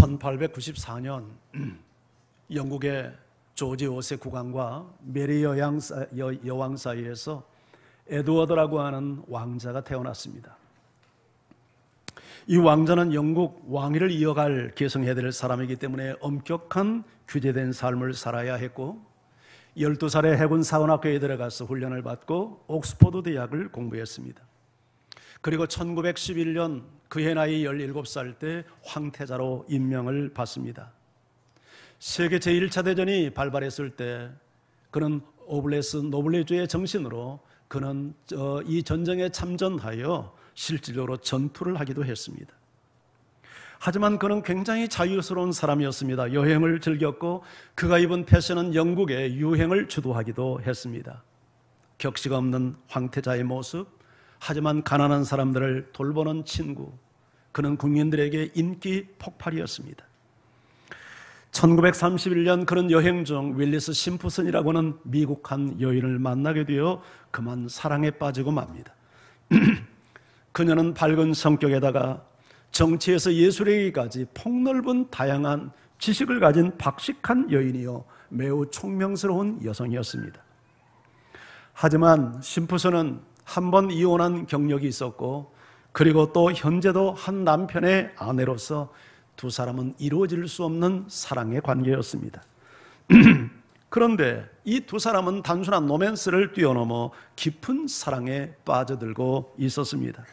1894년 영국의 조지 5세 국왕과 메리 여왕 사이에서 에드워드라고 하는 왕자가 태어났습니다. 이 왕자는 영국 왕위를 이어갈 계승해야 될 사람이기 때문에 엄격한 규제된 삶을 살아야 했고 12살에 해군 사관학교에 들어가서 훈련을 받고 옥스퍼드 대학을 공부했습니다. 그리고 1911년 그해 나이 17살 때 황태자로 임명을 받습니다. 세계 제1차 대전이 발발했을 때 그는 오블레스 노블레주의 정신으로 그는 이 전쟁에 참전하여 실질적으로 전투를 하기도 했습니다. 하지만 그는 굉장히 자유스러운 사람이었습니다. 여행을 즐겼고 그가 입은 패션은 영국의 유행을 주도하기도 했습니다. 격식 없는 황태자의 모습, 하지만 가난한 사람들을 돌보는 친구, 그는 국민들에게 인기 폭발이었습니다. 1931년 그는 여행 중 윌리스 심프슨이라고 하는 미국 한 여인을 만나게 되어 그만 사랑에 빠지고 맙니다. 그녀는 밝은 성격에다가 정치에서 예술에게까지 폭넓은 다양한 지식을 가진 박식한 여인이요 매우 총명스러운 여성이었습니다. 하지만 심프슨은 한 번 이혼한 경력이 있었고 그리고 또 현재도 한 남편의 아내로서 두 사람은 이루어질 수 없는 사랑의 관계였습니다. 그런데 이 두 사람은 단순한 로맨스를 뛰어넘어 깊은 사랑에 빠져들고 있었습니다.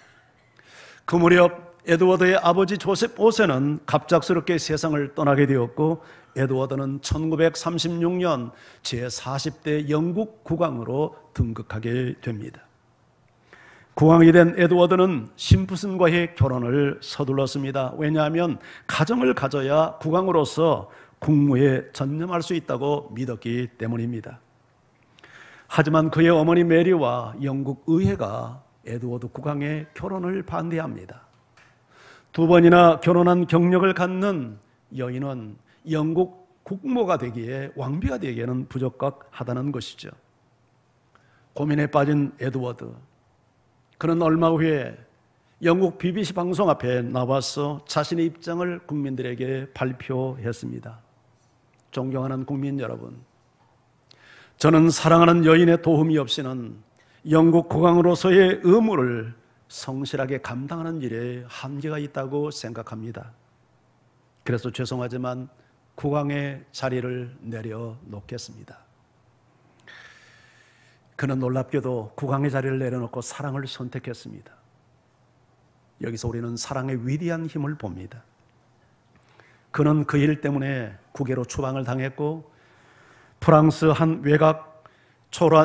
그 무렵 에드워드의 아버지 조셉 5세는 갑작스럽게 세상을 떠나게 되었고 에드워드는 1936년 제40대 영국 국왕으로 등극하게 됩니다. 국왕이 된 에드워드는 심프슨과의 결혼을 서둘렀습니다. 왜냐하면 가정을 가져야 국왕으로서 국무에 전념할 수 있다고 믿었기 때문입니다. 하지만 그의 어머니 메리와 영국 의회가 에드워드 국왕의 결혼을 반대합니다. 두 번이나 결혼한 경력을 갖는 여인은 영국 국모가 되기에 왕비가 되기에는 부적합하다는 것이죠. 고민에 빠진 에드워드, 그는 얼마 후에 영국 BBC 방송 앞에 나와서 자신의 입장을 국민들에게 발표했습니다. 존경하는 국민 여러분, 저는 사랑하는 여인의 도움이 없이는 영국 국왕으로서의 의무를 성실하게 감당하는 일에 한계가 있다고 생각합니다. 그래서 죄송하지만 국왕의 자리를 내려놓겠습니다. 그는 놀랍게도 국왕의 자리를 내려놓고 사랑을 선택했습니다. 여기서 우리는 사랑의 위대한 힘을 봅니다. 그는 그 일 때문에 국외로 추방을 당했고 프랑스 한 외곽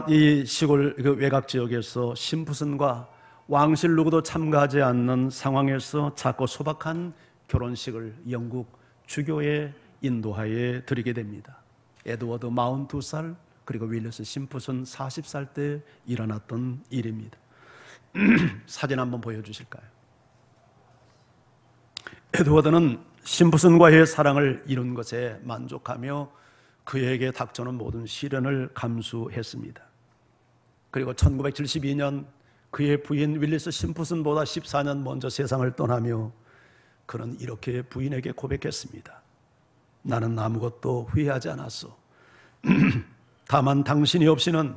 이 시골 외곽 지역에서 심프슨과 왕실 누구도 참가하지 않는 상황에서 작고 소박한 결혼식을 영국 주교의 인도하에 드리게 됩니다. 에드워드 42살 그리고 윌리스 심프슨 40살 때 일어났던 일입니다. 사진 한번 보여주실까요? 에드워드는 심프슨과의 사랑을 이룬 것에 만족하며 그에게 닥쳐오는 모든 시련을 감수했습니다. 그리고 1972년 그의 부인 윌리스 심프슨보다 14년 먼저 세상을 떠나며 그는 이렇게 부인에게 고백했습니다. 나는 아무것도 후회하지 않았어. 다만 당신이 없이는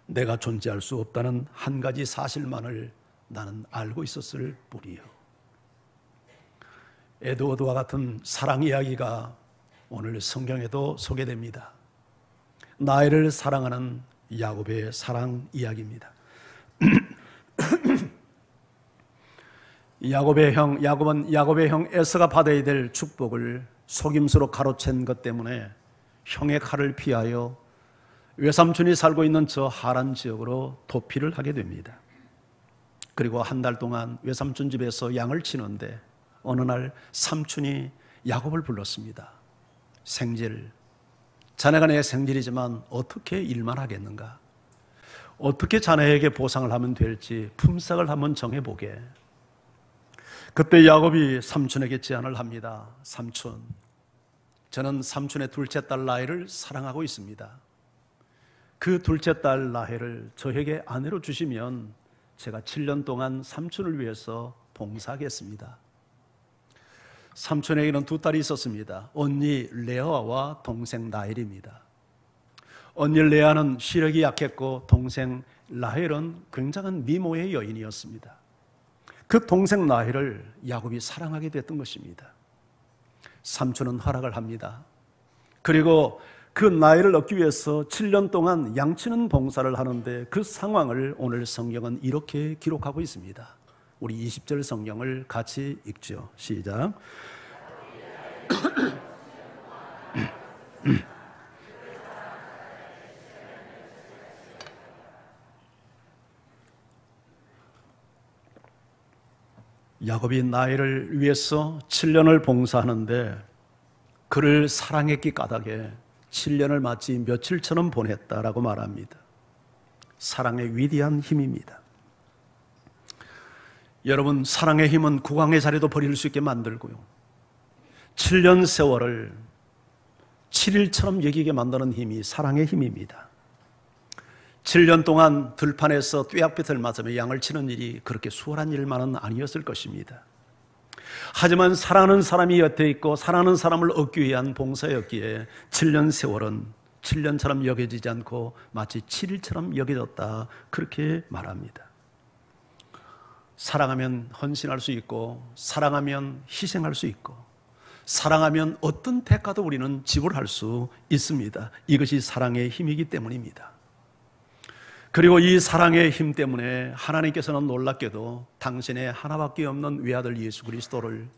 내가 존재할 수 없다는 한 가지 사실만을 나는 알고 있었을 뿐이요. 에드워드와 같은 사랑 이야기가 오늘 성경에도 소개됩니다. 나이를 사랑하는 야곱의 사랑 이야기입니다. 야곱은 야곱의 형 에서가 받아야 될 축복을 속임수로 가로챈 것 때문에 형의 칼을 피하여 외삼촌이 살고 있는 저 하란 지역으로 도피를 하게 됩니다. 그리고 한 달 동안 외삼촌 집에서 양을 치는데 어느 날 삼촌이 야곱을 불렀습니다. 생질, 자네가 내 생질이지만 어떻게 일만 하겠는가? 어떻게 자네에게 보상을 하면 될지 품삯을 한번 정해보게. 그때 야곱이 삼촌에게 제안을 합니다. 삼촌, 저는 삼촌의 둘째 딸 라헬을 사랑하고 있습니다. 그 둘째 딸 라헬을 저에게 아내로 주시면 제가 7년 동안 삼촌을 위해서 봉사하겠습니다. 삼촌에게는 두 딸이 있었습니다. 언니 레아와 동생 라헬입니다. 언니 레아는 시력이 약했고 동생 라헬은 굉장한 미모의 여인이었습니다. 그 동생 라헬을 야곱이 사랑하게 됐던 것입니다. 삼촌은 허락을 합니다. 그리고 그 라헬을 얻기 위해서 7년 동안 양치는 봉사를 하는데 그 상황을 오늘 성경은 이렇게 기록하고 있습니다. 우리 20절 성경을 같이 읽죠. 시작. 야곱이 라헬을 위해서 7년을 봉사하는데 그를 사랑했기 까닭에 7년을 마치 며칠처럼 보냈다라고 말합니다. 사랑의 위대한 힘입니다. 여러분, 사랑의 힘은 국왕의 자리도 버릴 수 있게 만들고요, 7년 세월을 7일처럼 여기게 만드는 힘이 사랑의 힘입니다. 7년 동안 들판에서 뙤약볕을 맞으며 양을 치는 일이 그렇게 수월한 일만은 아니었을 것입니다. 하지만 사랑하는 사람이 곁에 있고 사랑하는 사람을 얻기 위한 봉사였기에 7년 세월은 7년처럼 여겨지지 않고 마치 7일처럼 여겨졌다, 그렇게 말합니다. 사랑하면 헌신할 수 있고 사랑하면 희생할 수 있고 사랑하면 어떤 대가도 우리는 지불할 수 있습니다. 이것이 사랑의 힘이기 때문입니다. 그리고 이 사랑의 힘 때문에 하나님께서는 놀랍게도 당신의 하나밖에 없는 외아들 예수 그리스도를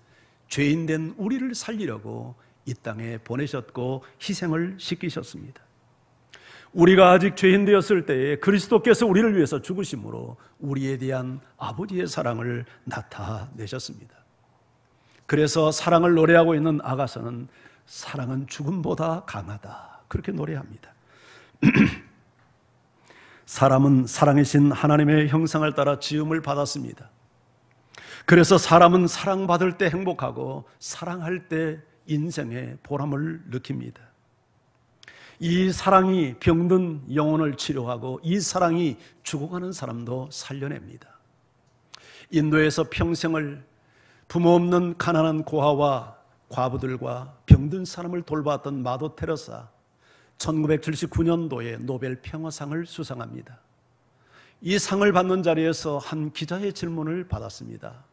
죄인된 우리를 살리려고 이 땅에 보내셨고 희생을 시키셨습니다. 우리가 아직 죄인 되었을 때에 그리스도께서 우리를 위해서 죽으심으로 우리에 대한 아버지의 사랑을 나타내셨습니다. 그래서 사랑을 노래하고 있는 아가서는 사랑은 죽음보다 강하다, 그렇게 노래합니다. 사람은 사랑이신 하나님의 형상을 따라 지음을 받았습니다. 그래서 사람은 사랑받을 때 행복하고 사랑할 때 인생의 보람을 느낍니다. 이 사랑이 병든 영혼을 치료하고 이 사랑이 죽어가는 사람도 살려냅니다. 인도에서 평생을 부모 없는 가난한 고아와 과부들과 병든 사람을 돌봤던 마더 테레사, 1979년도에 노벨 평화상을 수상합니다. 이 상을 받는 자리에서 한 기자의 질문을 받았습니다.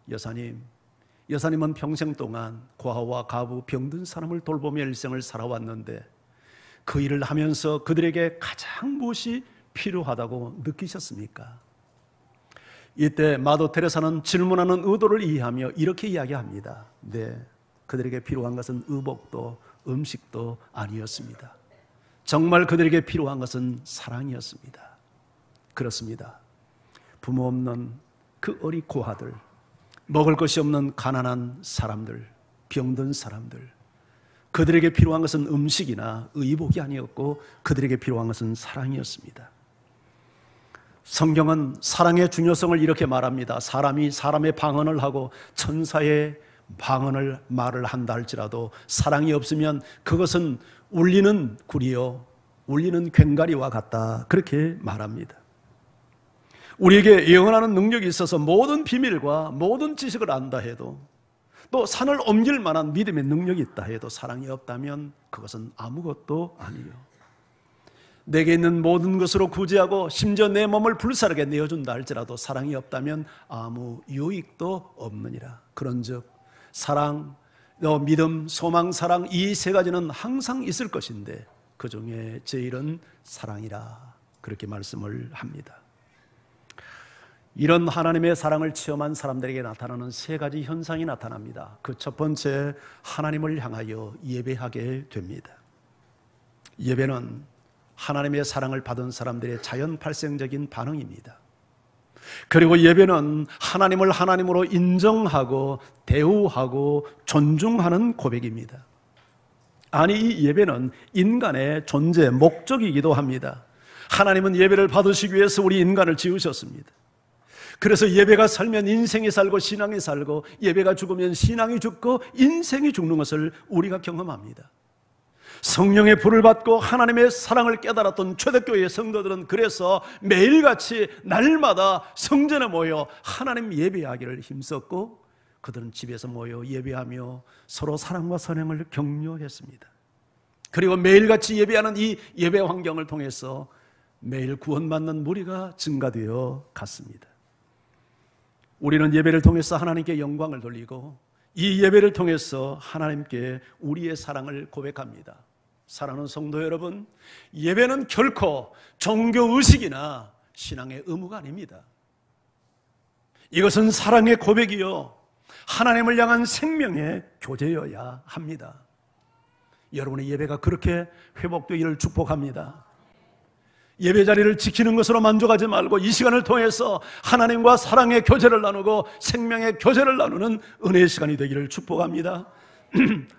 여사님은 평생 동안 고아와 과부, 병든 사람을 돌보며 일생을 살아왔는데 그 일을 하면서 그들에게 가장 무엇이 필요하다고 느끼셨습니까? 이때 마더 테레사는 질문하는 의도를 이해하며 이렇게 이야기합니다. 네, 그들에게 필요한 것은 의복도 음식도 아니었습니다. 정말 그들에게 필요한 것은 사랑이었습니다. 그렇습니다. 부모 없는 그 어린 고아들, 먹을 것이 없는 가난한 사람들, 병든 사람들, 그들에게 필요한 것은 음식이나 의복이 아니었고 그들에게 필요한 것은 사랑이었습니다. 성경은 사랑의 중요성을 이렇게 말합니다. 사람이 사람의 방언을 하고 천사의 방언을 말을 한다 할지라도 사랑이 없으면 그것은 울리는 구리요 울리는 괭가리와 같다, 그렇게 말합니다. 우리에게 예언하는 능력이 있어서 모든 비밀과 모든 지식을 안다 해도 또 산을 옮길 만한 믿음의 능력이 있다 해도 사랑이 없다면 그것은 아무것도 아니에요. 내게 있는 모든 것으로 구제하고 심지어 내 몸을 불사르게 내어준다 할지라도 사랑이 없다면 아무 유익도 없느니라. 그런즉 사랑, 믿음, 소망, 사랑, 이 세 가지는 항상 있을 것인데 그 중에 제일은 사랑이라, 그렇게 말씀을 합니다. 이런 하나님의 사랑을 체험한 사람들에게 나타나는 세 가지 현상이 나타납니다. 그 첫 번째, 하나님을 향하여 예배하게 됩니다. 예배는 하나님의 사랑을 받은 사람들의 자연 발생적인 반응입니다. 그리고 예배는 하나님을 하나님으로 인정하고 대우하고 존중하는 고백입니다. 아니, 이 예배는 인간의 존재 목적이기도 합니다. 하나님은 예배를 받으시기 위해서 우리 인간을 지으셨습니다. 그래서 예배가 살면 인생이 살고 신앙이 살고 예배가 죽으면 신앙이 죽고 인생이 죽는 것을 우리가 경험합니다. 성령의 불을 받고 하나님의 사랑을 깨달았던 초대교회의 성도들은 그래서 매일같이 날마다 성전에 모여 하나님 예배하기를 힘썼고 그들은 집에서 모여 예배하며 서로 사랑과 선행을 격려했습니다. 그리고 매일같이 예배하는 이 예배 환경을 통해서 매일 구원받는 무리가 증가되어 갔습니다. 우리는 예배를 통해서 하나님께 영광을 돌리고 이 예배를 통해서 하나님께 우리의 사랑을 고백합니다. 사랑하는 성도 여러분, 예배는 결코 종교의식이나 신앙의 의무가 아닙니다. 이것은 사랑의 고백이요 하나님을 향한 생명의 교제여야 합니다. 여러분의 예배가 그렇게 회복되기를 축복합니다. 예배 자리를 지키는 것으로 만족하지 말고 이 시간을 통해서 하나님과 사랑의 교제를 나누고 생명의 교제를 나누는 은혜의 시간이 되기를 축복합니다.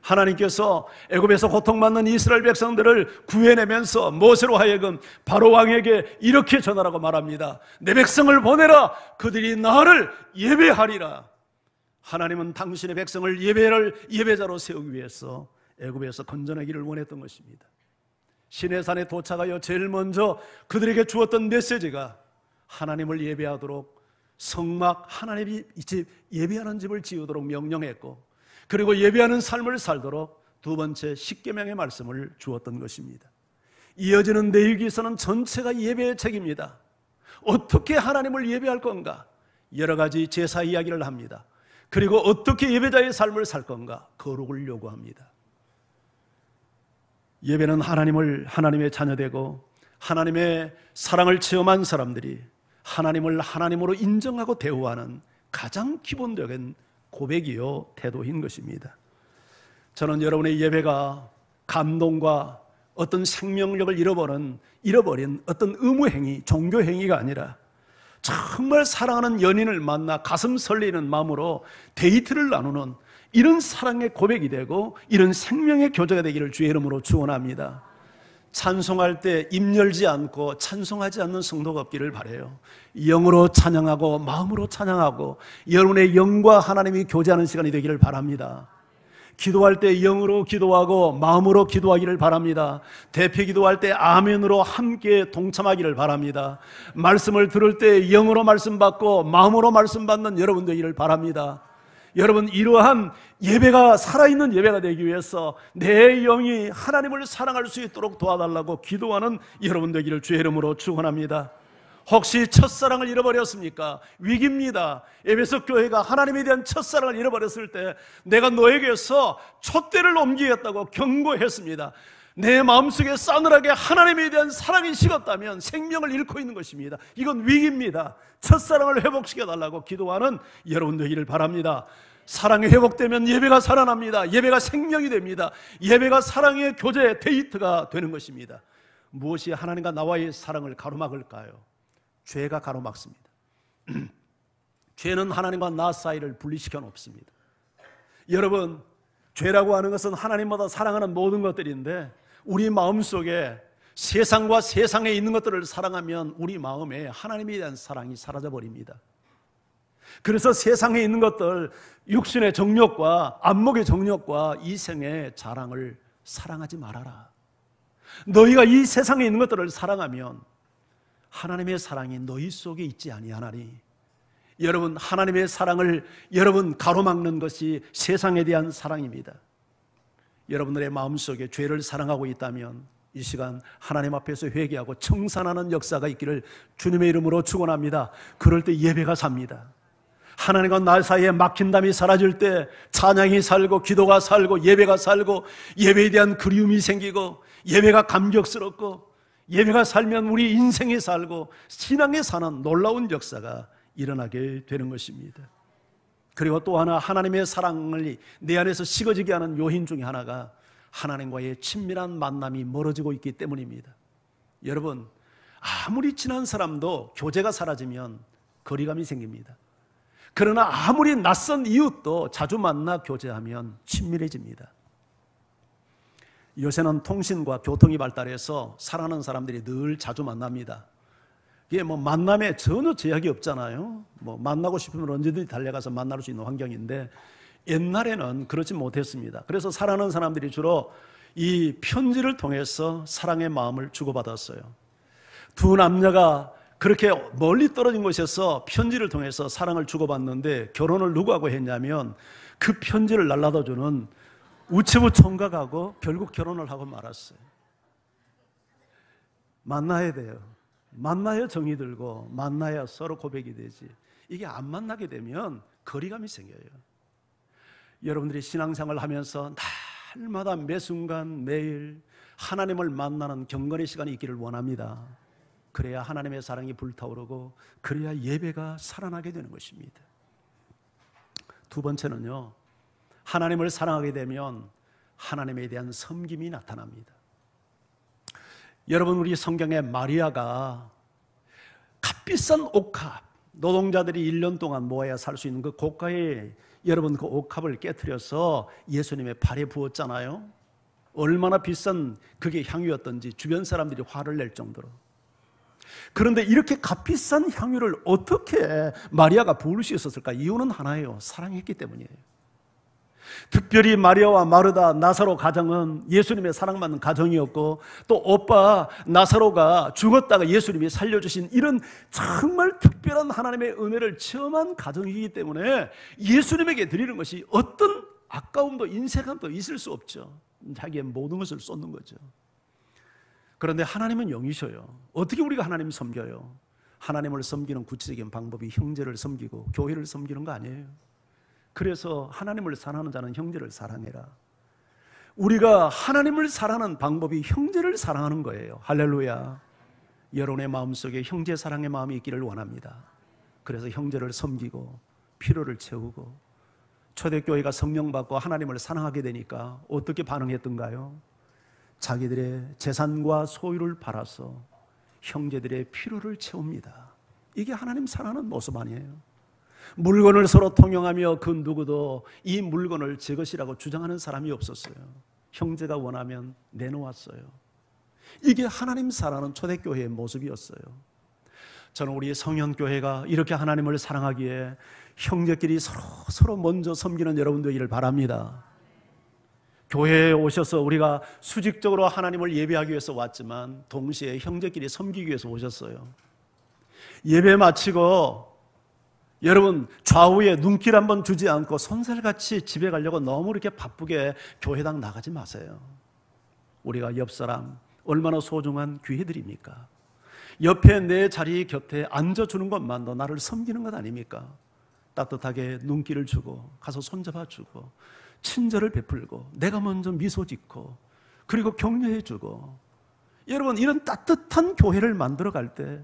하나님께서 애굽에서 고통받는 이스라엘 백성들을 구해내면서 모세로 하여금 바로 왕에게 이렇게 전하라고 말합니다. 내 백성을 보내라. 그들이 나를 예배하리라. 하나님은 당신의 백성을 예배자로 세우기 위해서 애굽에서 건져내기를 원했던 것입니다. 시내산에 도착하여 제일 먼저 그들에게 주었던 메시지가 하나님을 예배하도록 성막 하나님이 집 예배하는 집을 지으도록 명령했고, 그리고 예배하는 삶을 살도록 두 번째 십계명의 말씀을 주었던 것입니다. 이어지는 내일기서는 전체가 예배의 책입니다. 어떻게 하나님을 예배할 건가? 여러 가지 제사 이야기를 합니다. 그리고 어떻게 예배자의 삶을 살 건가? 거룩을 요구합니다. 예배는 하나님의 자녀되고 하나님의 사랑을 체험한 사람들이 하나님을 하나님으로 인정하고 대우하는 가장 기본적인 고백이요 태도인 것입니다. 저는 여러분의 예배가 감동과 어떤 생명력을 잃어버린 어떤 의무행위, 종교행위가 아니라 정말 사랑하는 연인을 만나 가슴 설레는 마음으로 데이트를 나누는 이런 사랑의 고백이 되고 이런 생명의 교제가 되기를 주의 이름으로 축원합니다. 찬송할 때 입 열지 않고 찬송하지 않는 성도가 없기를 바라요. 영으로 찬양하고 마음으로 찬양하고 여러분의 영과 하나님이 교제하는 시간이 되기를 바랍니다. 기도할 때 영으로 기도하고 마음으로 기도하기를 바랍니다. 대표 기도할 때 아멘으로 함께 동참하기를 바랍니다. 말씀을 들을 때 영으로 말씀 받고 마음으로 말씀 받는 여러분 되기를 바랍니다. 여러분, 이러한 예배가 살아있는 예배가 되기 위해서 내 영이 하나님을 사랑할 수 있도록 도와달라고 기도하는 여러분 되기를 주의 이름으로 축원합니다. 혹시 첫사랑을 잃어버렸습니까? 위기입니다. 에베소 교회가 하나님에 대한 첫사랑을 잃어버렸을 때 내가 너에게서 촛대를 옮기겠다고 경고했습니다. 내 마음속에 싸늘하게 하나님에 대한 사랑이 식었다면 생명을 잃고 있는 것입니다. 이건 위기입니다. 첫사랑을 회복시켜달라고 기도하는 여러분 되기를 바랍니다. 사랑이 회복되면 예배가 살아납니다. 예배가 생명이 됩니다. 예배가 사랑의 교제, 데이트가 되는 것입니다. 무엇이 하나님과 나와의 사랑을 가로막을까요? 죄가 가로막습니다. 죄는 하나님과 나 사이를 분리시켜 놓습니다. 여러분, 죄라고 하는 것은 하나님보다 사랑하는 모든 것들인데 우리 마음속에 세상과 세상에 있는 것들을 사랑하면 우리 마음에 하나님에 대한 사랑이 사라져버립니다. 그래서 세상에 있는 것들, 육신의 정욕과 안목의 정욕과 이생의 자랑을 사랑하지 말아라. 너희가 이 세상에 있는 것들을 사랑하면 하나님의 사랑이 너희 속에 있지 아니하나니. 여러분, 하나님의 사랑을 여러분 가로막는 것이 세상에 대한 사랑입니다. 여러분들의 마음속에 죄를 사랑하고 있다면 이 시간 하나님 앞에서 회개하고 청산하는 역사가 있기를 주님의 이름으로 축원합니다. 그럴 때 예배가 삽니다. 하나님과 나 사이에 막힌담이 사라질 때 찬양이 살고 기도가 살고 예배가 살고 예배에 대한 그리움이 생기고 예배가 감격스럽고 예배가 살면 우리 인생이 살고 신앙이 사는 놀라운 역사가 일어나게 되는 것입니다. 그리고 또 하나, 하나님의 사랑을 내 안에서 식어지게 하는 요인 중에 하나가 하나님과의 친밀한 만남이 멀어지고 있기 때문입니다. 여러분, 아무리 친한 사람도 교제가 사라지면 거리감이 생깁니다. 그러나 아무리 낯선 이웃도 자주 만나 교제하면 친밀해집니다. 요새는 통신과 교통이 발달해서 사랑하는 사람들이 늘 자주 만납니다. 이게 만남에 전혀 제약이 없잖아요. 만나고 싶으면 언제든지 달려가서 만날 수 있는 환경인데 옛날에는 그렇지 못했습니다. 그래서 사랑하는 사람들이 주로 이 편지를 통해서 사랑의 마음을 주고받았어요. 두 남녀가 그렇게 멀리 떨어진 곳에서 편지를 통해서 사랑을 주고받는데 결혼을 누구하고 했냐면 그 편지를 날라다 주는 우체부 총각하고 결국 결혼을 하고 말았어요. 만나야 돼요. 만나야 정이 들고 만나야 서로 고백이 되지. 이게 안 만나게 되면 거리감이 생겨요. 여러분들이 신앙생활을 하면서 날마다 매 순간 매일 하나님을 만나는 경건의 시간이 있기를 원합니다. 그래야 하나님의 사랑이 불타오르고 그래야 예배가 살아나게 되는 것입니다. 두 번째는요, 하나님을 사랑하게 되면 하나님에 대한 섬김이 나타납니다. 여러분, 우리 성경에 마리아가 값비싼 옥합, 노동자들이 1년 동안 모아야 살 수 있는 그 고가의 여러분 그 옥합을 깨트려서 예수님의 발에 부었잖아요. 얼마나 비싼 그게 향유였던지 주변 사람들이 화를 낼 정도로. 그런데 이렇게 값비싼 향유를 어떻게 마리아가 부을 수 있었을까? 이유는 하나예요. 사랑했기 때문이에요. 특별히 마리아와 마르다, 나사로 가정은 예수님의 사랑받는 가정이었고, 또 오빠 나사로가 죽었다가 예수님이 살려주신 이런 정말 특별한 하나님의 은혜를 체험한 가정이기 때문에 예수님에게 드리는 것이 어떤 아까움도 인색함도 있을 수 없죠. 자기의 모든 것을 쏟는 거죠. 그런데 하나님은 영이셔요. 어떻게 우리가 하나님을 섬겨요? 하나님을 섬기는 구체적인 방법이 형제를 섬기고 교회를 섬기는 거 아니에요. 그래서 하나님을 사랑하는 자는 형제를 사랑해라. 우리가 하나님을 사랑하는 방법이 형제를 사랑하는 거예요. 할렐루야. 여러분의 마음속에 형제 사랑의 마음이 있기를 원합니다. 그래서 형제를 섬기고 필요를 채우고, 초대교회가 성령 받고 하나님을 사랑하게 되니까 어떻게 반응했던가요? 자기들의 재산과 소유를 팔아서 형제들의 필요를 채웁니다. 이게 하나님 사랑하는 모습 아니에요? 물건을 서로 통용하며 그 누구도 이 물건을 제 것이라고 주장하는 사람이 없었어요. 형제가 원하면 내놓았어요. 이게 하나님 사랑하는 초대교회의 모습이었어요. 저는 우리 성현교회가 이렇게 하나님을 사랑하기에 형제끼리 서로 먼저 섬기는 여러분 되기를 바랍니다. 교회에 오셔서 우리가 수직적으로 하나님을 예배하기 위해서 왔지만 동시에 형제끼리 섬기기 위해서 오셨어요. 예배 마치고 여러분 좌우에 눈길 한번 주지 않고 손살같이 집에 가려고 너무 이렇게 바쁘게 교회당 나가지 마세요. 우리가 옆 사람 얼마나 소중한 귀혜들입니까? 옆에 내 자리 곁에 앉아주는 것만도 나를 섬기는 것 아닙니까? 따뜻하게 눈길을 주고 가서 손잡아주고 친절을 베풀고 내가 먼저 미소 짓고 그리고 격려해주고, 여러분 이런 따뜻한 교회를 만들어갈 때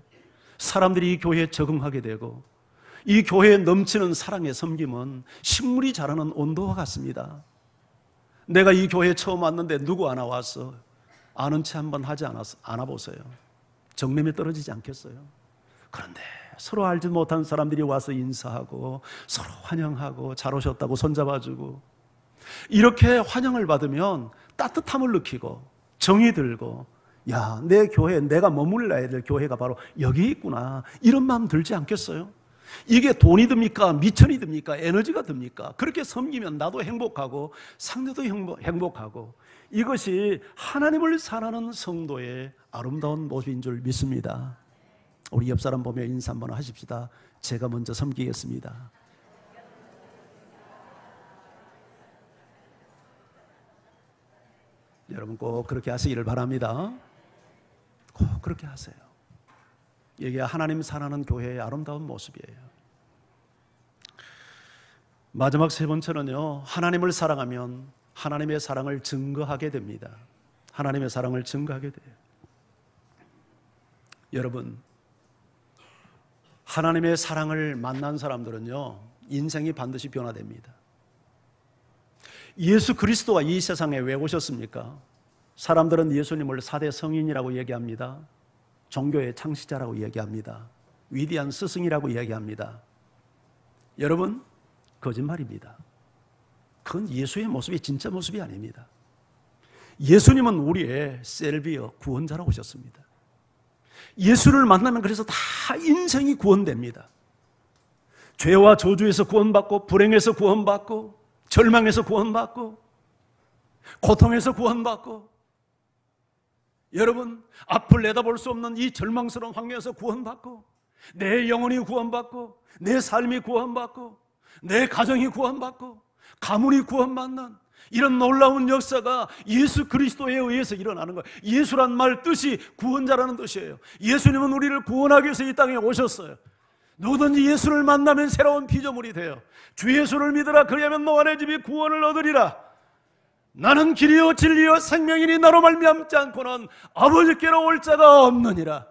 사람들이 이 교회에 적응하게 되고, 이 교회에 넘치는 사랑의 섬김은 식물이 자라는 온도와 같습니다. 내가 이 교회에 처음 왔는데 누구 하나 와서 아는 체 한번 하지 않아보세요. 정념에 떨어지지 않겠어요? 그런데 서로 알지 못한 사람들이 와서 인사하고 서로 환영하고 잘 오셨다고 손잡아주고, 이렇게 환영을 받으면 따뜻함을 느끼고 정이 들고, 야, 내 교회, 내가 머물러야 될 교회가 바로 여기 있구나, 이런 마음 들지 않겠어요? 이게 돈이 듭니까? 미천이 듭니까? 에너지가 듭니까? 그렇게 섬기면 나도 행복하고 상대도 행복하고, 이것이 하나님을 사랑하는 성도의 아름다운 모습인 줄 믿습니다. 우리 옆 사람 보며 인사 한번 하십시다. 제가 먼저 섬기겠습니다. 여러분 꼭 그렇게 하시기를 바랍니다. 꼭 그렇게 하세요. 이게 하나님 사랑하는 교회의 아름다운 모습이에요. 마지막 세 번째는요, 하나님을 사랑하면 하나님의 사랑을 증거하게 됩니다. 하나님의 사랑을 증거하게 돼요. 여러분, 하나님의 사랑을 만난 사람들은요, 인생이 반드시 변화됩니다. 예수 그리스도가 이 세상에 왜 오셨습니까? 사람들은 예수님을 4대 성인이라고 얘기합니다. 종교의 창시자라고 얘기합니다. 위대한 스승이라고 얘기합니다. 여러분, 거짓말입니다. 그건 예수의 모습이 진짜 모습이 아닙니다. 예수님은 우리의 셀비어 구원자로 오셨습니다. 예수를 만나면 그래서 다 인생이 구원됩니다. 죄와 저주에서 구원받고, 불행에서 구원받고, 절망에서 구원받고, 고통에서 구원받고, 여러분, 앞을 내다볼 수 없는 이 절망스러운 환경에서 구원받고, 내 영혼이 구원받고, 내 삶이 구원받고, 내 가정이 구원받고, 가문이 구원받는 이런 놀라운 역사가 예수 그리스도에 의해서 일어나는 거예요. 예수란 말 뜻이 구원자라는 뜻이에요. 예수님은 우리를 구원하기 위해서 이 땅에 오셨어요. 누구든지 예수를 만나면 새로운 피조물이 돼요. 주 예수를 믿으라. 그리하면 너와 내 집이 구원을 얻으리라. 나는 길이요 진리요 생명이니 나로 말미암지 않고는 아버지께로 올 자가 없느니라.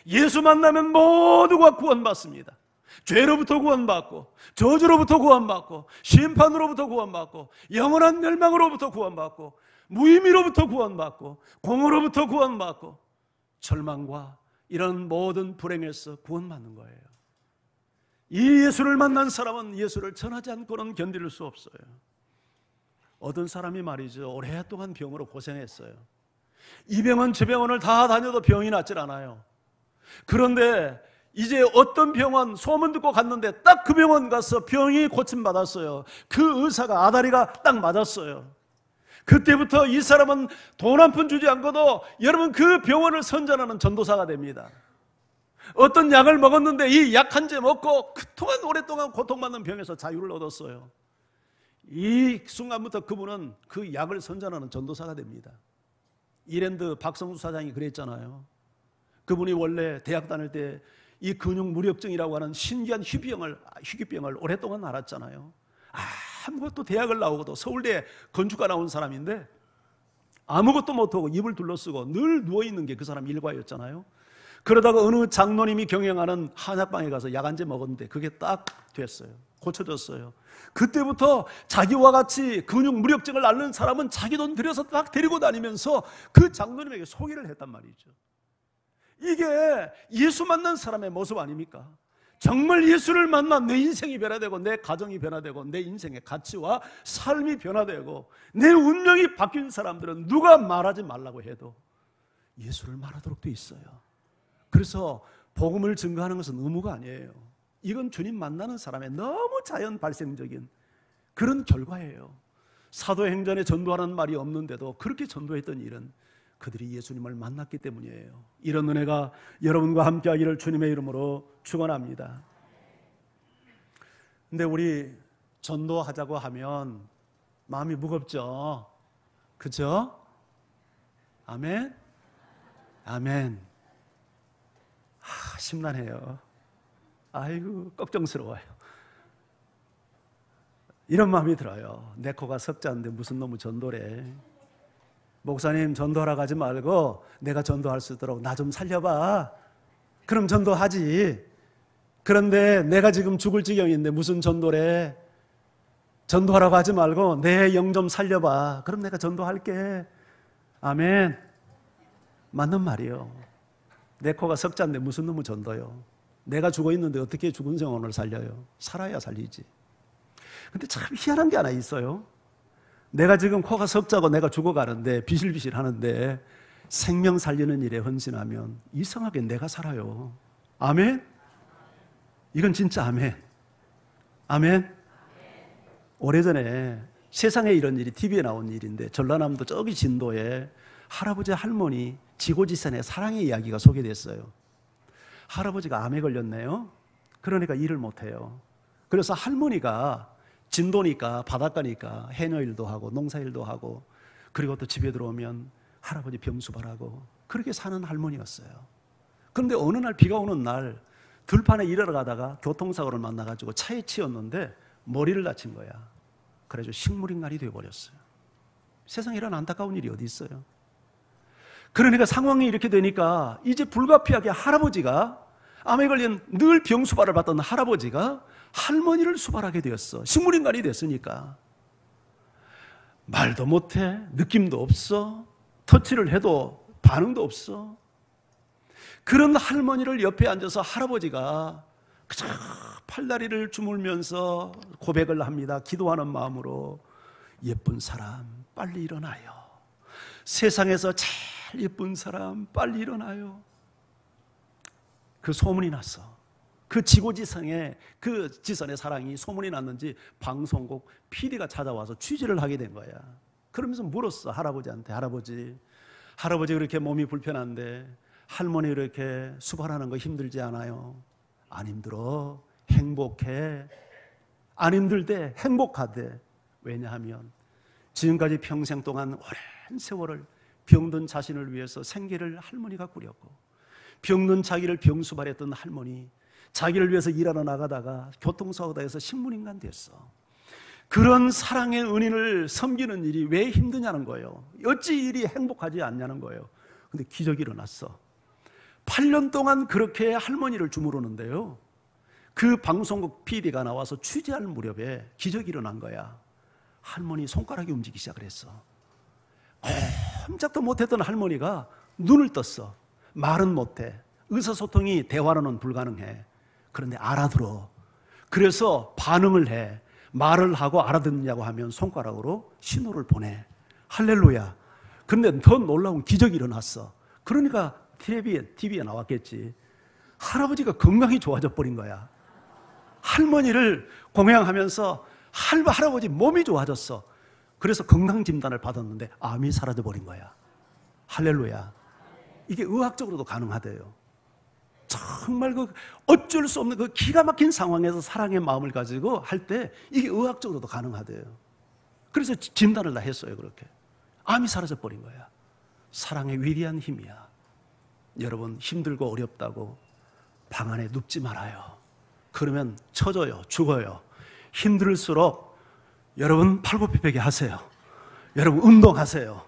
예수 만나면 모두가 구원받습니다. 죄로부터 구원받고, 저주로부터 구원받고, 심판으로부터 구원받고, 영원한 멸망으로부터 구원받고, 무의미로부터 구원받고, 공허로부터 구원받고, 절망과 이런 모든 불행에서 구원받는 거예요. 이 예수를 만난 사람은 예수를 전하지 않고는 견딜 수 없어요. 어떤 사람이 말이죠, 오랫동안 병으로 고생했어요. 이 병원 저 병원을 다 다녀도 병이 낫질 않아요. 그런데 이제 어떤 병원 소문 듣고 갔는데 딱 그 병원 가서 병이 고침받았어요. 그 의사가 아다리가 딱 맞았어요. 그때부터 이 사람은 돈 한 푼 주지 않고도 여러분 그 병원을 선전하는 전도사가 됩니다. 어떤 약을 먹었는데 이 약 한 제 먹고 그동안 오랫동안 고통받는 병에서 자유를 얻었어요. 이 순간부터 그분은 그 약을 선전하는 전도사가 됩니다. 이랜드 박성수 사장이 그랬잖아요. 그분이 원래 대학 다닐 때 이 근육무력증이라고 하는 신기한 희귀병을 오랫동안 앓았잖아요. 아무것도 대학을 나오고도 서울대 건축가 나온 사람인데 아무것도 못하고 입을 둘러쓰고 늘 누워있는 게 그 사람 일과였잖아요. 그러다가 어느 장로님이 경영하는 한약방에 가서 약 한 제 먹었는데 그게 딱 됐어요. 고쳐졌어요. 그때부터 자기와 같이 근육무력증을 앓는 사람은 자기 돈 들여서 딱 데리고 다니면서 그 장로님에게 소개를 했단 말이죠. 이게 예수 만난 사람의 모습 아닙니까? 정말 예수를 만나 내 인생이 변화되고 내 가정이 변화되고 내 인생의 가치와 삶이 변화되고 내 운명이 바뀐 사람들은 누가 말하지 말라고 해도 예수를 말하도록 돼 있어요. 그래서 복음을 증거하는 것은 의무가 아니에요. 이건 주님 만나는 사람의 너무 자연 발생적인 그런 결과예요. 사도행전에 전도하는 말이 없는데도 그렇게 전도했던 일은 그들이 예수님을 만났기 때문이에요. 이런 은혜가 여러분과 함께 하기를 주님의 이름으로 축원합니다. 근데 우리 전도하자고 하면 마음이 무겁죠? 그죠? 아멘? 아멘. 심란해요. 아이고 걱정스러워요. 이런 마음이 들어요. 내 코가 석자인데 무슨 놈의 전도래. 목사님 전도하러 가지 말고 내가 전도할 수 있도록 나 좀 살려봐. 그럼 전도하지. 그런데 내가 지금 죽을 지경인데 무슨 전도래. 전도하라고 하지 말고 내 영 좀 살려봐. 그럼 내가 전도할게. 아멘. 맞는 말이요. 내 코가 석자인데 무슨 놈의 전도요. 내가 죽어있는데 어떻게 죽은 영혼을 살려요. 살아야 살리지. 근데 참 희한한 게 하나 있어요. 내가 지금 코가 석자고 내가 죽어가는데 비실비실 하는데 생명 살리는 일에 헌신하면 이상하게 내가 살아요. 아멘? 이건 진짜 아멘. 아멘? 오래전에 세상에 이런 일이 TV에 나온 일인데 전라남도 저기 진도에 할아버지 할머니 지고지선의 사랑의 이야기가 소개됐어요. 할아버지가 암에 걸렸네요. 그러니까 일을 못해요. 그래서 할머니가 진도니까 바닷가니까 해녀일도 하고 농사일도 하고 그리고 또 집에 들어오면 할아버지 병수발하고 그렇게 사는 할머니였어요. 그런데 어느 날 비가 오는 날 들판에 일하러 가다가 교통사고를 만나가지고 차에 치였는데 머리를 다친 거야. 그래서 식물인간이 되어버렸어요. 세상에 이런 안타까운 일이 어디 있어요. 그러니까 상황이 이렇게 되니까 이제 불가피하게 할아버지가 암에 걸린 늘 병수발을 받던 할아버지가 할머니를 수발하게 되었어. 식물인간이 됐으니까. 말도 못해. 느낌도 없어. 터치를 해도 반응도 없어. 그런 할머니를 옆에 앉아서 할아버지가 그저 팔다리를 주물면서 고백을 합니다. 기도하는 마음으로 예쁜 사람 빨리 일어나요. 세상에서 제일 예쁜 사람 빨리 일어나요. 그 소문이 났어. 그 지고지선의 그 지선의 사랑이 소문이 났는지 방송국 PD가 찾아와서 취재를 하게 된 거야. 그러면서 물었어. 할아버지한테. 할아버지, 할아버지 그렇게 몸이 불편한데 할머니 이렇게 수발하는 거 힘들지 않아요? 안 힘들어. 행복해. 안 힘들 때 행복하대. 왜냐하면 지금까지 평생 동안 오랜 세월을 병든 자신을 위해서 생계를 할머니가 꾸렸고, 병든 자기를 병수발했던 할머니, 자기를 위해서 일하러 나가다가 교통사고다 해서 식물인간 됐어. 그런 사랑의 은인을 섬기는 일이 왜 힘드냐는 거예요. 어찌 일이 행복하지 않냐는 거예요. 근데 기적이 일어났어. 8년 동안 그렇게 할머니를 주무르는데요, 그 방송국 PD가 나와서 취재할 무렵에 기적이 일어난 거야. 할머니 손가락이 움직이기 시작을 했어. 꼼짝도 못했던 할머니가 눈을 떴어. 말은 못해. 의사소통이 대화로는 불가능해. 그런데 알아들어. 그래서 반응을 해. 말을 하고 알아듣느냐고 하면 손가락으로 신호를 보내. 할렐루야. 그런데 더 놀라운 기적이 일어났어. 그러니까 TV에 나왔겠지. 할아버지가 건강이 좋아져 버린 거야. 할머니를 공양하면서 할아버지 몸이 좋아졌어. 그래서 건강 진단을 받았는데 암이 사라져 버린 거야. 할렐루야. 이게 의학적으로도 가능하대요. 정말 그 어쩔 수 없는 그 기가 막힌 상황에서 사랑의 마음을 가지고 할 때 이게 의학적으로도 가능하대요. 그래서 진단을 다 했어요. 그렇게 암이 사라져 버린 거야. 사랑의 위대한 힘이야. 여러분, 힘들고 어렵다고 방 안에 눕지 말아요. 그러면 처져요. 죽어요. 힘들수록 여러분 팔굽혀펴기 하세요. 여러분 운동하세요.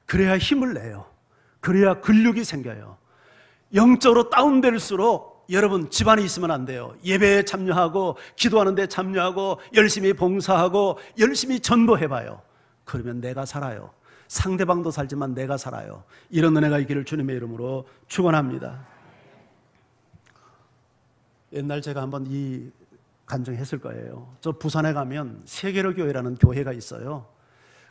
그래야 힘을 내요. 그래야 근육이 생겨요. 영적으로 다운될수록 여러분 집안에 있으면 안 돼요. 예배에 참여하고 기도하는 데 참여하고 열심히 봉사하고 열심히 전도해봐요. 그러면 내가 살아요. 상대방도 살지만 내가 살아요. 이런 은혜가 있기를 주님의 이름으로 축원합니다. 옛날 제가 한번 이 간증했을 거예요. 저 부산에 가면 세계로 교회라는 교회가 있어요.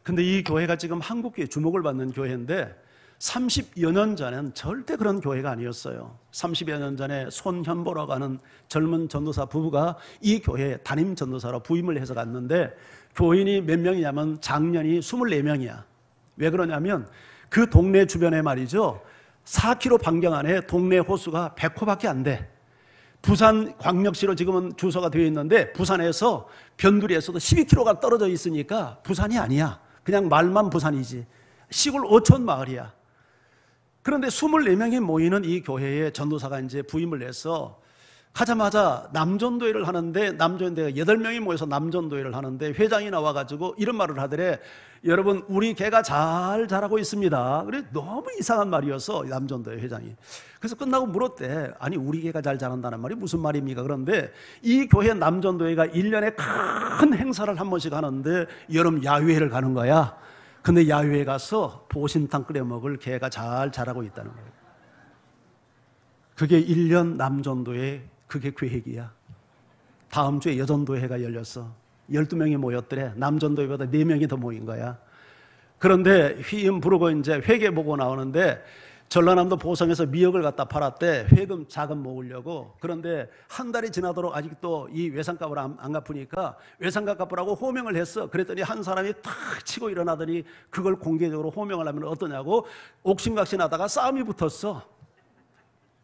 근데 이 교회가 지금 한국교회 주목을 받는 교회인데 30여 년 전엔 절대 그런 교회가 아니었어요. 30여 년 전에 손현보라고 하는 젊은 전도사 부부가 이 교회에 담임 전도사로 부임을 해서 갔는데 교인이 몇 명이냐면 작년이 24명이야. 왜 그러냐면 그 동네 주변에 말이죠, 4km 반경 안에 동네 호수가 100호밖에 안 돼. 부산 광역시로 지금은 주소가 되어 있는데 부산에서 변두리에서도 12km가 떨어져 있으니까 부산이 아니야. 그냥 말만 부산이지. 시골 어촌 마을이야. 그런데 24명이 모이는 이 교회에 전도사가 이제 부임을 해서 가자마자 남전도회를 하는데, 남전도회가 8명이 모여서 남전도회를 하는데 회장이 나와가지고 이런 말을 하더래. 여러분, 우리 개가 잘 자라고 있습니다. 그래, 너무 이상한 말이어서 남전도회 회장이. 그래서 끝나고 물었대. 아니, 우리 개가 잘 자란다는 말이 무슨 말입니까? 그런데 이 교회 남전도회가 1년에 큰 행사를 한 번씩 하는데 여름 야유회를 가는 거야. 근데 야유회 가서 보신탕 끓여 먹을 개가 잘 자라고 있다는 거예요. 그게 1년 남전도회, 그게 계획이야. 다음 주에 여전도회가 열렸어. 12명이 모였더래. 남전도회보다 4명이 더 모인 거야. 그런데 휘임 부르고 이제 회계 보고 나오는데 전라남도 보성에서 미역을 갖다 팔았대. 회금 자금 모으려고. 그런데 한 달이 지나도록 아직도 이 외상값을 안 갚으니까 외상값 갚으라고 호명을 했어. 그랬더니 한 사람이 탁 치고 일어나더니 그걸 공개적으로 호명을 하면 어떠냐고 옥신각신하다가 싸움이 붙었어.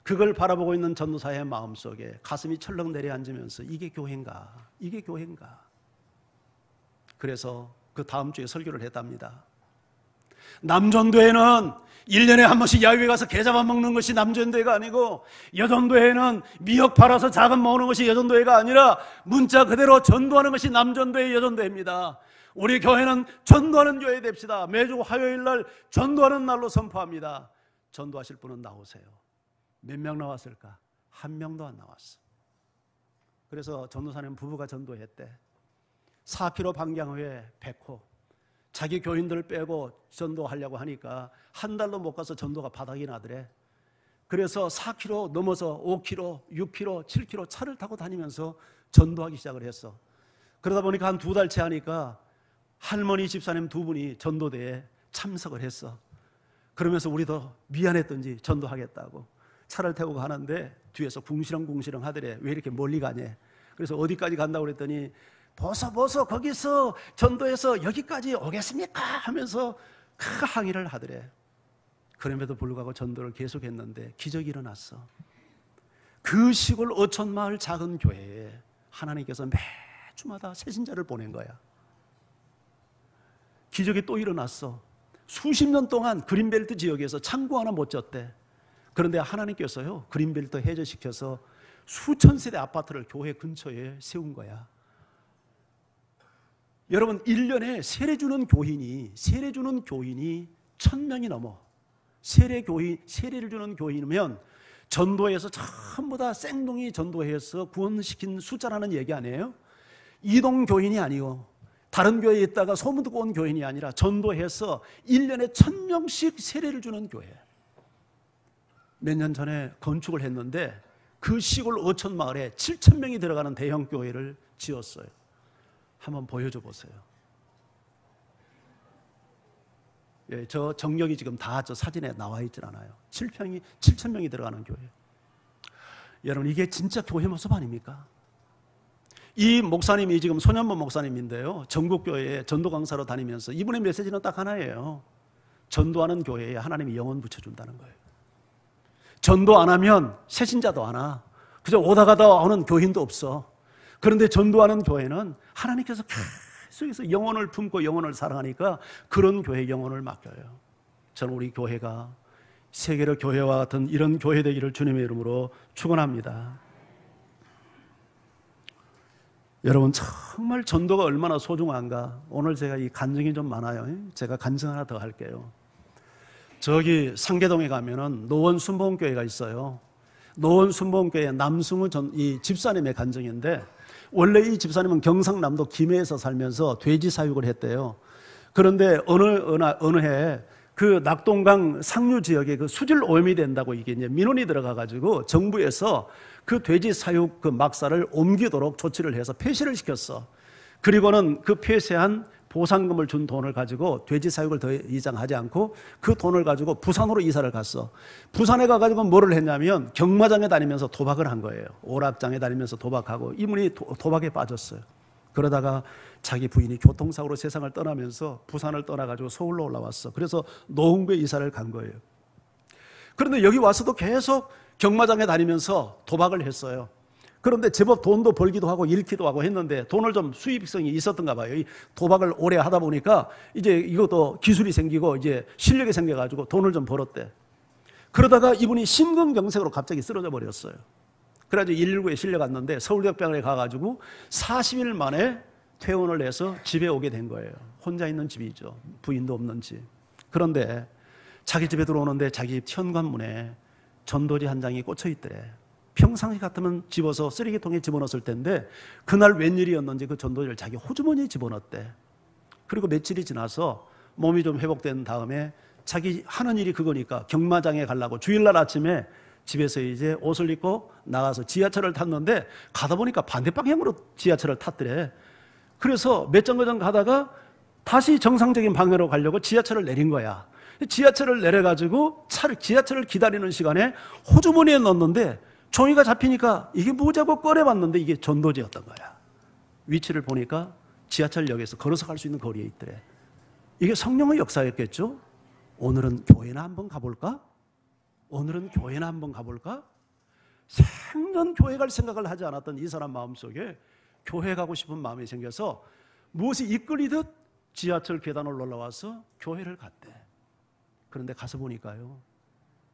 그걸 바라보고 있는 전도사의 마음속에 가슴이 철렁 내려앉으면서 이게 교회인가? 이게 교회인가? 그래서 그 다음 주에 설교를 했답니다. 남전도회는 1년에 한 번씩 야유회 가서 개 잡아먹는 것이 남전도회가 아니고, 여전도회는 미역 팔아서 자금 모으는 것이 여전도회가 아니라 문자 그대로 전도하는 것이 남전도회, 여전도회입니다. 우리 교회는 전도하는 교회 됩시다. 매주 화요일 날 전도하는 날로 선포합니다. 전도하실 분은 나오세요. 몇 명 나왔을까? 한 명도 안 나왔어. 그래서 전도사님 부부가 전도했대. 4km 반경후에 100호. 자기 교인들 빼고 전도하려고 하니까 한 달도 못 가서 전도가 바닥이 나더래. 그래서 4km 넘어서 5km, 6km, 7km 차를 타고 다니면서 전도하기 시작을 했어. 그러다 보니까 한 2달째 하니까 할머니 집사님 2분이 전도대에 참석을 했어. 그러면서 우리도 미안했던지 전도하겠다고 차를 태우고 가는데 뒤에서 궁시렁궁시렁 하더래. 왜 이렇게 멀리 가냐. 그래서 어디까지 간다고 그랬더니 보소 거기서 전도해서 여기까지 오겠습니까? 하면서 큰 항의를 하더래. 그럼에도 불구하고 전도를 계속했는데 기적이 일어났어. 그 시골 어촌마을 작은 교회에 하나님께서 매주마다 새신자를 보낸 거야. 기적이 또 일어났어. 수십 년 동안 그린벨트 지역에서 창고 하나 못 졌대. 그런데 하나님께서요, 그린벨트 해제시켜서 수천 세대 아파트를 교회 근처에 세운 거야. 여러분, 1년에 세례 주는 교인이 1000명이 넘어. 세례를 주는 교인이면 전도해서 전부 다 생동히 전도해서 구원시킨 숫자라는 얘기 아니에요? 이동 교인이 아니고 다른 교회에 있다가 소문 듣고 온 교인이 아니라 전도해서 1년에 1000명씩 세례를 주는 교회. 몇 년 전에 건축을 했는데 그 시골 어촌 마을에 7000명이 들어가는 대형 교회를 지었어요. 한번 보여줘 보세요. 예, 저 정력이 지금 다 저 사진에 나와 있질 않아요. 7000명이 들어가는 교회. 여러분, 이게 진짜 교회 모습 아닙니까? 이 목사님이 지금 손현범 목사님인데요, 전국교회에 전도 강사로 다니면서 이분의 메시지는 딱 하나예요. 전도하는 교회에 하나님이 영혼 붙여준다는 거예요. 전도 안 하면 새신자도 안 와. 그저 오다 가다 오는 교인도 없어. 그런데 전도하는 교회는 하나님께서 계속해서 영혼을 품고 영혼을 사랑하니까 그런 교회 영혼을 맡겨요. 저는 우리 교회가 세계로 교회와 같은 이런 교회 되기를 주님의 이름으로 축원합니다. 여러분, 정말 전도가 얼마나 소중한가. 오늘 제가 이 간증이 좀 많아요. 제가 간증 하나 더 할게요. 저기 상계동에 가면은 노원 순복음교회가 있어요. 노원 순복음교회 남승우 이 집사님의 간증인데, 원래 이 집사님은 경상남도 김해에서 살면서 돼지 사육을 했대요. 그런데 어느 해 그 낙동강 상류 지역에 그 수질 오염이 된다고 이게 이제 민원이 들어가가지고 정부에서 그 돼지 사육 그 막사를 옮기도록 조치를 해서 폐쇄를 시켰어. 그리고는 그 폐쇄한 보상금을 준 돈을 가지고 돼지 사육을 더 이상 하지 않고 그 돈을 가지고 부산으로 이사를 갔어. 부산에 가가지고 뭐를 했냐면 경마장에 다니면서 도박을 한 거예요. 오락장에 다니면서 도박하고 이분이 도박에 빠졌어요. 그러다가 자기 부인이 교통사고로 세상을 떠나면서 부산을 떠나가지고 서울로 올라왔어. 그래서 노원구에 이사를 간 거예요. 그런데 여기 와서도 계속 경마장에 다니면서 도박을 했어요. 그런데 제법 돈도 벌기도 하고 잃기도 하고 했는데 돈을 좀 수입성이 있었던가 봐요. 이 도박을 오래 하다 보니까 이제 이것도 기술이 생기고 이제 실력이 생겨가지고 돈을 좀 벌었대. 그러다가 이분이 심근경색으로 갑자기 쓰러져 버렸어요. 그래가지고 119에 실려갔는데 서울대병원에 가가지고 40일 만에 퇴원을 해서 집에 오게 된 거예요. 혼자 있는 집이죠. 부인도 없는 집. 그런데 자기 집에 들어오는데 자기 집 현관문에 전도지 한 장이 꽂혀 있더래. 평상시 같으면 집어서 쓰레기통에 집어넣었을 텐데 그날 웬일이었는지 그 전도지를 자기 호주머니에 집어넣었대. 그리고 며칠이 지나서 몸이 좀 회복된 다음에 자기 하는 일이 그거니까 경마장에 가려고 주일날 아침에 집에서 이제 옷을 입고 나가서 지하철을 탔는데 가다 보니까 반대 방향으로 지하철을 탔더래. 그래서 몇 정거장 가다가 다시 정상적인 방향으로 가려고 지하철을 내린 거야. 지하철을 내려가지고 지하철을 기다리는 시간에 호주머니에 넣었는데 종이가 잡히니까 이게 뭐자고 꺼내봤는데 이게 전도지였던 거야. 위치를 보니까 지하철역에서 걸어서 갈 수 있는 거리에 있더래. 이게 성령의 역사였겠죠? 오늘은 교회나 한번 가볼까? 오늘은 교회나 한번 가볼까? 생전 교회 갈 생각을 하지 않았던 이 사람 마음속에 교회 가고 싶은 마음이 생겨서 무엇이 이끌리듯 지하철 계단을 올라와서 교회를 갔대. 그런데 가서 보니까요,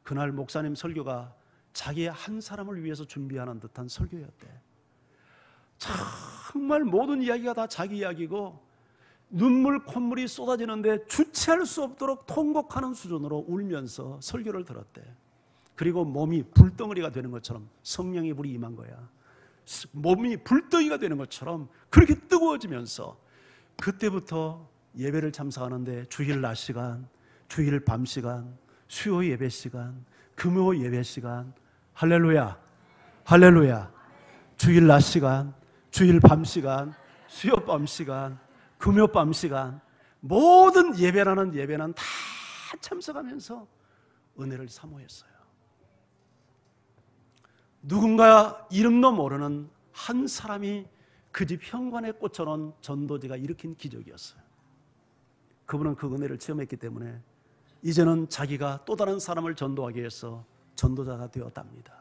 그날 목사님 설교가 자기의 한 사람을 위해서 준비하는 듯한 설교였대. 정말 모든 이야기가 다 자기 이야기고 눈물 콧물이 쏟아지는데 주체할 수 없도록 통곡하는 수준으로 울면서 설교를 들었대. 그리고 몸이 불덩어리가 되는 것처럼 성령의 불이 임한 거야. 몸이 불덩이가 되는 것처럼 그렇게 뜨거워지면서 그때부터 예배를 참석하는데 주일 낮 시간, 주일 밤 시간, 수요 예배 시간, 금요 예배 시간, 할렐루야, 할렐루야. 주일 낮 시간, 주일 밤 시간, 수요 밤 시간, 금요 밤 시간, 모든 예배는 다 참석하면서 은혜를 사모했어요. 누군가 이름도 모르는 한 사람이 그 집 현관에 꽂혀놓은 전도지가 일으킨 기적이었어요. 그분은 그 은혜를 체험했기 때문에 이제는 자기가 또 다른 사람을 전도하기 위해서 전도자가 되었답니다.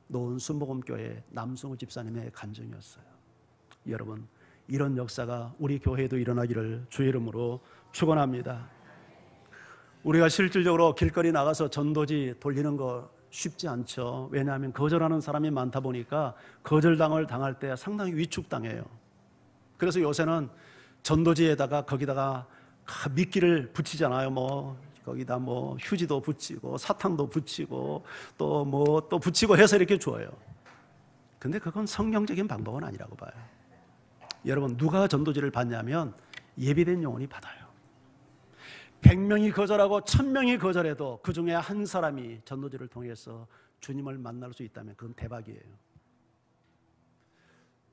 노은 순복음교회 남승우 집사님의 간증이었어요. 여러분, 이런 역사가 우리 교회에도 일어나기를 주의 이름으로 축원합니다. 우리가 실질적으로 길거리 나가서 전도지 돌리는 거 쉽지 않죠. 왜냐하면 거절하는 사람이 많다 보니까 거절당을 당할 때 상당히 위축당해요. 그래서 요새는 전도지에다가 거기다가 미끼를 붙이잖아요. 거기다 휴지도 붙이고 사탕도 붙이고 또 붙이고 해서 이렇게 줘요. 근데 그건 성경적인 방법은 아니라고 봐요. 여러분, 누가 전도지를 받냐면 예비된 영혼이 받아요. 100명이 거절하고 1000명이 거절해도 그 중에 한 사람이 전도지를 통해서 주님을 만날 수 있다면 그건 대박이에요.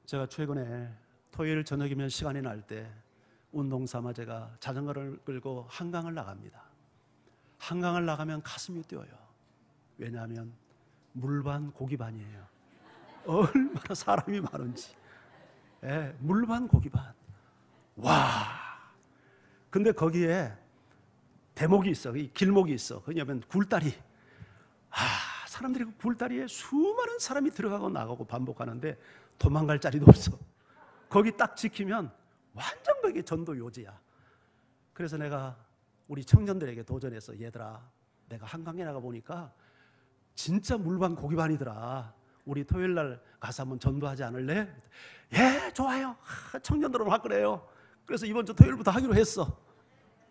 제가 최근에 토요일 저녁이면 시간이 날 때 운동 삼아 제가 자전거를 끌고 한강을 나갑니다. 한강을 나가면 가슴이 뛰어요. 왜냐하면 물반 고기반이에요. 얼마나 사람이 많은지. 물반 고기반. 와! 근데 거기에 대목이 있어. 길목이 있어. 그냐면 굴다리. 사람들이 그 굴다리에 수많은 사람이 들어가고 나가고 반복하는데 도망갈 자리도 없어. 거기 딱 지키면 완전 거기 전도 요지야. 그래서 내가 우리 청년들에게 도전해서, 얘들아, 내가 한강에 나가 보니까 진짜 물반 고기반이더라. 우리 토요일 날 가서 한번 전도하지 않을래? 예, 좋아요. 청년들은 할 거래요. 그래서 이번 주 토요일부터 하기로 했어.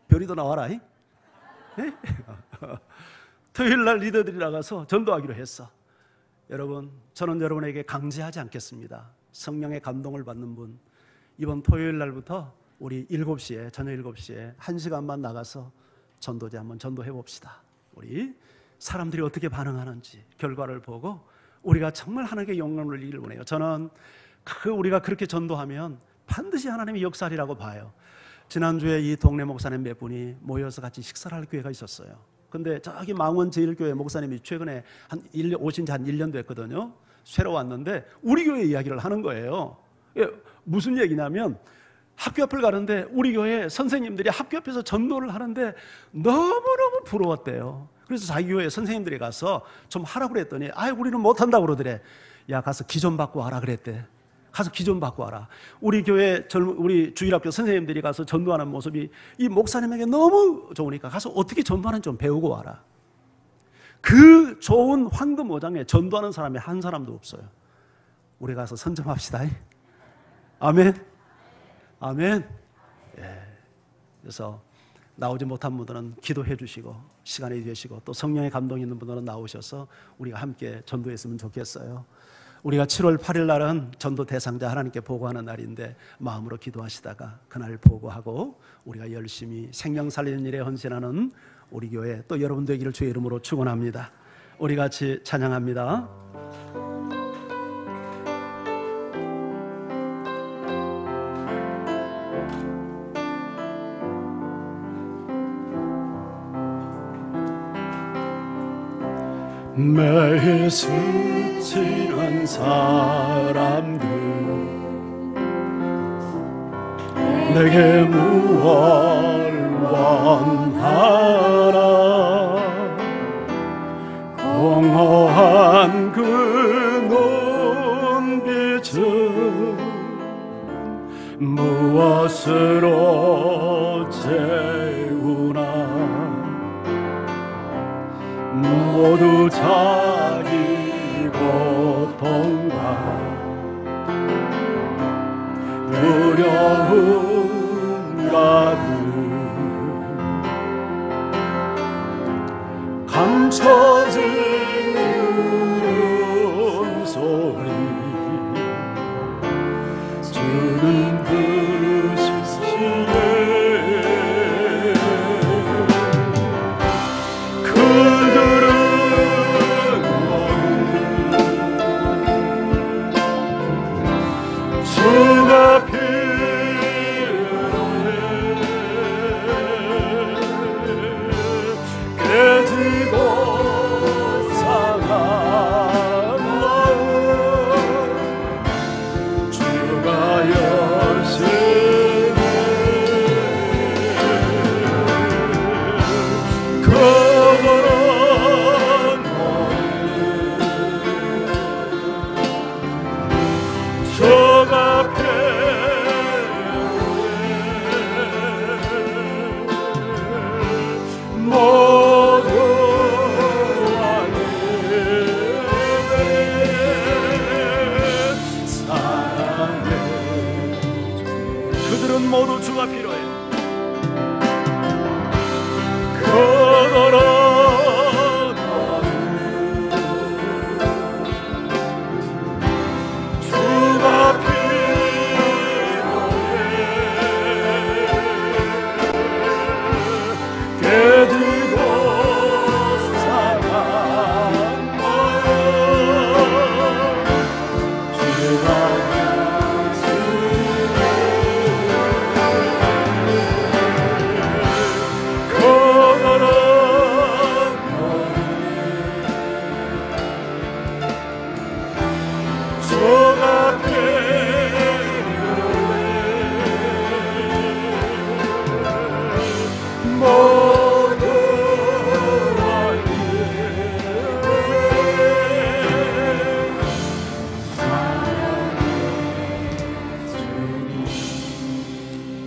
별이도 나와라. 토요일 날 리더들이 나가서 전도하기로 했어. 여러분, 저는 여러분에게 강제하지 않겠습니다. 성령의 감동을 받는 분, 이번 토요일 날부터 우리 7시에, 저녁 7시에 1시간만 나가서 전도제 한번 전도해 봅시다. 우리 사람들이 어떻게 반응하는지 결과를 보고 우리가 정말 하나님께 영광을 올리기를 원해요. 저는 우리가 그렇게 전도하면 반드시 하나님의 역사리라고 봐요. 지난주에 이 동네 목사님 몇 분이 모여서 같이 식사를 할 기회가 있었어요. 근데 저기 망원 제일교회 목사님이 최근에 오신 지 한 1년 됐거든요. 새로 왔는데 우리 교회 이야기를 하는 거예요. 무슨 얘기냐면 학교 앞을 가는데 우리 교회 선생님들이 학교 앞에서 전도를 하는데 너무너무 부러웠대요. 그래서 자기 교회 선생님들이 가서 좀 하라고 그랬더니 우리는 못한다고 그러더래. 야, 가서 기 좀 받고 와라 그랬대. 가서 기 좀 받고 와라. 우리 교회 우리 주일학교 선생님들이 가서 전도하는 모습이 이 목사님에게 너무 좋으니까 가서 어떻게 전도하는지 좀 배우고 와라. 그 좋은 황금오장에 전도하는 사람이 한 사람도 없어요. 우리 가서 선점합시다. 아멘. 아멘. 그래서 나오지 못한 분들은 기도해 주시고 시간이 되시고 또 성령의 감동이 있는 분들은 나오셔서 우리가 함께 전도했으면 좋겠어요. 우리가 7월 8일 날은 전도 대상자 하나님께 보고하는 날인데 마음으로 기도하시다가 그날 보고하고 우리가 열심히 생명 살리는 일에 헌신하는 우리 교회 또 여러분 되기를 주의 이름으로 축원합니다. 우리 같이 찬양합니다. 매일 스치는 사람들 내게 무얼 원하나 공허한 그 눈빛은 무엇으로 채우나 모두 자기 고통과 두려움 가득 감춰진 울음소리 주는 부르시네 위로해. 그들은 주가 필요해. 깨지고 사랑하여 주가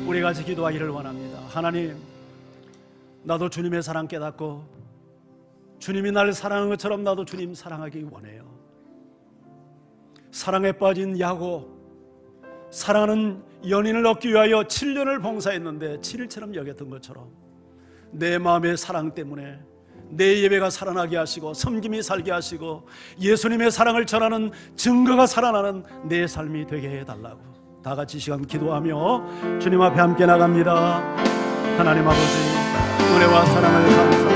우리 같이 기도하기를 원합니다. 하나님, 나도 주님의 사랑 깨닫고 주님이 나를 사랑한 것처럼 나도 주님 사랑하기 원해요. 사랑에 빠진 야곱, 사랑하는 연인을 얻기 위하여 7년을 봉사했는데 7일처럼 여겼던 것처럼 내 마음의 사랑 때문에 내 예배가 살아나게 하시고 섬김이 살게 하시고 예수님의 사랑을 전하는 증거가 살아나는 내 삶이 되게 해달라고 다 같이 이 시간 기도하며 주님 앞에 함께 나갑니다. 하나님 아버지, 은혜와 사랑을 감사합니다.